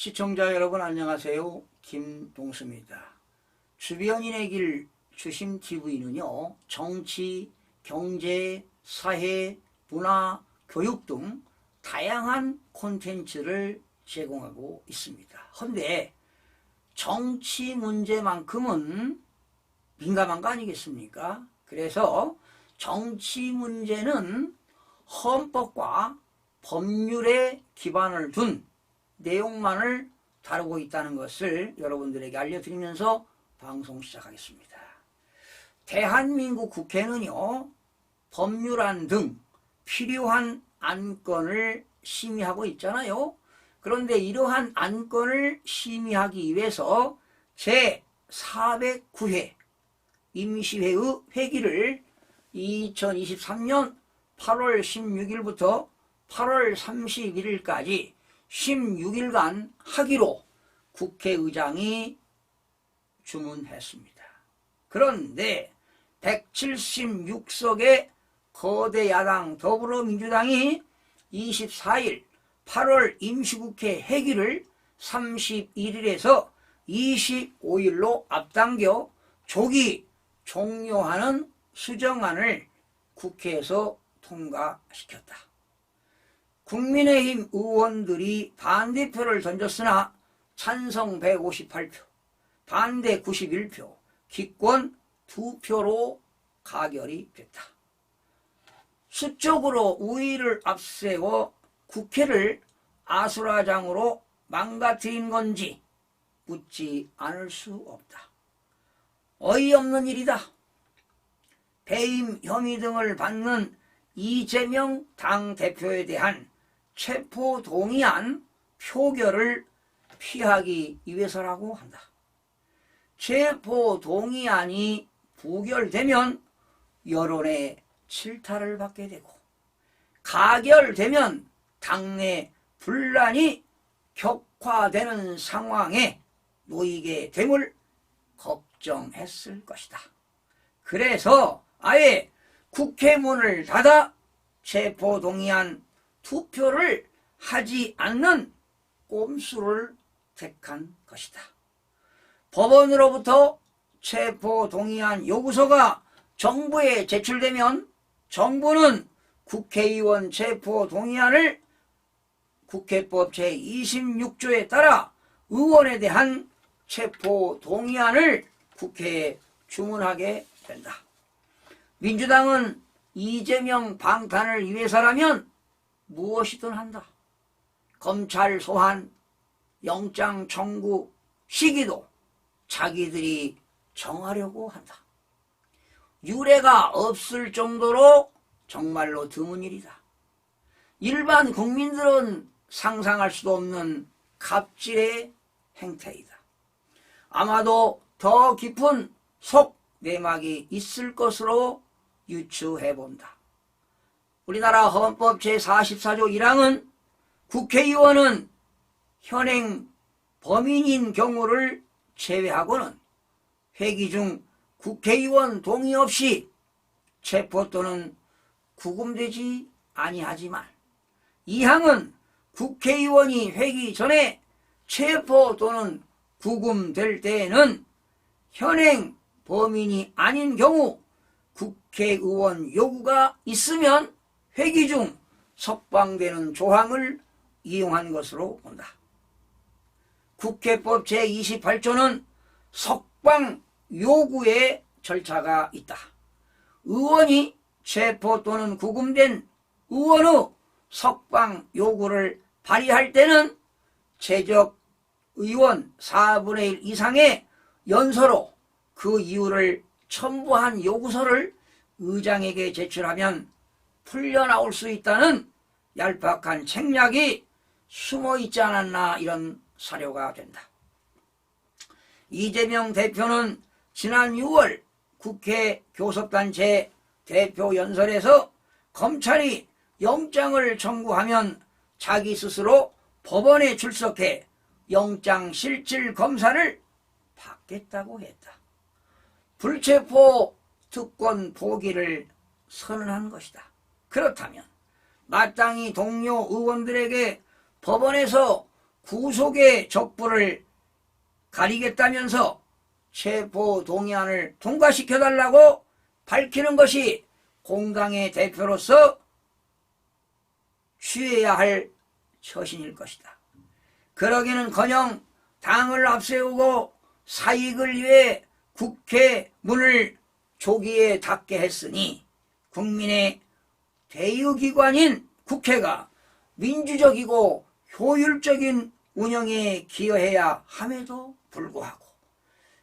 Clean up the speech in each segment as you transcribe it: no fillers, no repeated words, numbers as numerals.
시청자 여러분 안녕하세요. 김동수입니다. 주변인의 길 주심TV는요. 정치, 경제, 사회, 문화, 교육 등 다양한 콘텐츠를 제공하고 있습니다. 그런데 정치 문제만큼은 민감한 거 아니겠습니까? 그래서 정치 문제는 헌법과 법률에 기반을 둔 내용만을 다루고 있다는 것을 여러분들에게 알려드리면서 방송 시작하겠습니다. 대한민국 국회는요, 법률안 등 필요한 안건을 심의하고 있잖아요. 그런데 이러한 안건을 심의하기 위해서 제409회 임시회의 회기를 2023년 8월 16일부터 8월 31일까지 16일간 하기로 국회의장이 주문했습니다. 그런데 176석의 거대 야당 더불어민주당이 24일 8월 임시국회 회기를 31일에서 25일로 앞당겨 조기 종료하는 수정안을 국회에서 통과시켰다. 국민의힘 의원들이 반대표를 던졌으나 찬성 158표, 반대 91표, 기권 2표로 가결이 됐다. 수적으로 우위를 앞세워 국회를 아수라장으로 망가뜨린 건지 묻지 않을 수 없다. 어이없는 일이다. 배임 혐의 등을 받는 이재명 당대표에 대한 체포동의안 표결을 피하기 위해서라고 한다. 체포동의안이 부결되면 여론의 질타를 받게 되고 가결되면 당내 분란이 격화되는 상황에 놓이게 됨을 걱정했을 것이다. 그래서 아예 국회 문을 닫아 체포동의안 투표를 하지 않는 꼼수를 택한 것이다. 법원으로부터 체포동의안 요구서가 정부에 제출되면 정부는 국회의원 체포동의안을 국회법 제26조에 따라 의원에 대한 체포동의안을 국회에 주문하게 된다. 민주당은 이재명 방탄을 위해서라면 무엇이든 한다. 검찰 소환, 영장 청구 시기도 자기들이 정하려고 한다. 유례가 없을 정도로 정말로 드문 일이다. 일반 국민들은 상상할 수도 없는 갑질의 행태이다. 아마도 더 깊은 속 내막이 있을 것으로 유추해본다. 우리나라 헌법 제44조 1항은 국회의원은 현행 범인인 경우를 제외하고는 회기 중 국회의원 동의 없이 체포 또는 구금되지 아니하지만 이 항은 국회의원이 회기 전에 체포 또는 구금될 때에는 현행 범인이 아닌 경우 국회의원 요구가 있으면 회기 중 석방되는 조항을 이용한 것으로 본다. 국회법 제28조는 석방 요구의 절차가 있다. 의원이 체포 또는 구금된 의원의 석방 요구를 발의할 때는 제적 의원 4분의 1 이상의 연서로 그 이유를 첨부한 요구서를 의장에게 제출하면 풀려나올 수 있다는 얄팍한 책략이 숨어있지 않았나 이런 사료가 된다. 이재명 대표는 지난 6월 국회 교섭단체 대표 연설에서 검찰이 영장을 청구하면 자기 스스로 법원에 출석해 영장 실질 검사를 받겠다고 했다. 불체포 특권 포기를 선언한 것이다. 그렇다면 마땅히 동료 의원들에게 법원에서 구속의 적부를 가리겠다면서 체포 동의안을 통과시켜달라고 밝히는 것이 공당의 대표로서 취해야 할 처신일 것이다. 그러기는커녕 당을 앞세우고 사익을 위해 국회 문을 조기에 닫게 했으니 국민의 대의기관인 국회가 민주적이고 효율적인 운영에 기여해야 함에도 불구하고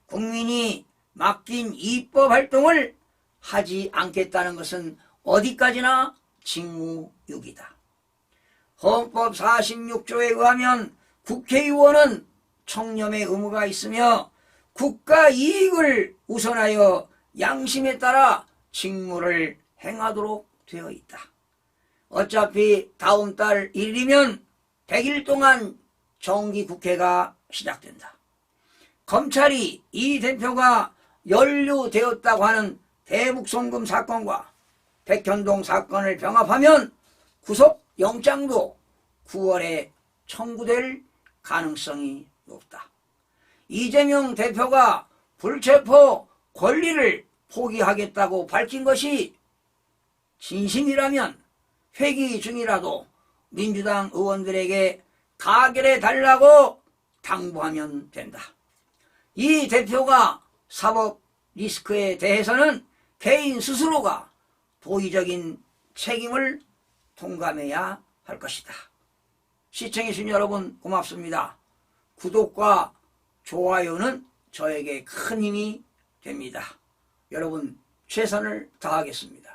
국민이 맡긴 입법활동을 하지 않겠다는 것은 어디까지나 직무유기다. 헌법 46조에 의하면 국회의원은 청렴의 의무가 있으며 국가 이익을 우선하여 양심에 따라 직무를 행하도록 되어 있다. 어차피 다음 달 1일이면 100일 동안 정기국회가 시작된다. 검찰이 이 대표가 연루되었다고 하는 대북송금 사건과 백현동 사건을 병합하면 구속영장도 9월에 청구될 가능성이 높다. 이재명 대표가 불체포 권리를 포기하겠다고 밝힌 것이 진심이라면 회기 중이라도 민주당 의원들에게 가결해 달라고 당부하면 된다. 이 대표가 사법 리스크에 대해서는 개인 스스로가 도의적인 책임을 통감해야 할 것이다. 시청해주신 여러분 고맙습니다. 구독과 좋아요는 저에게 큰 힘이 됩니다. 여러분 최선을 다하겠습니다.